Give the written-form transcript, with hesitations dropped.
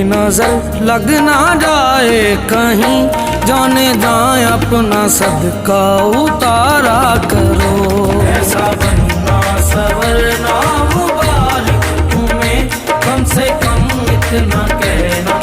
नजर लग ना जाए कहीं, जाने जाए अपना सदका उतारा करो। ऐसा बनना सवरना मुबारक तुम्हें, कम से कम इतना कहना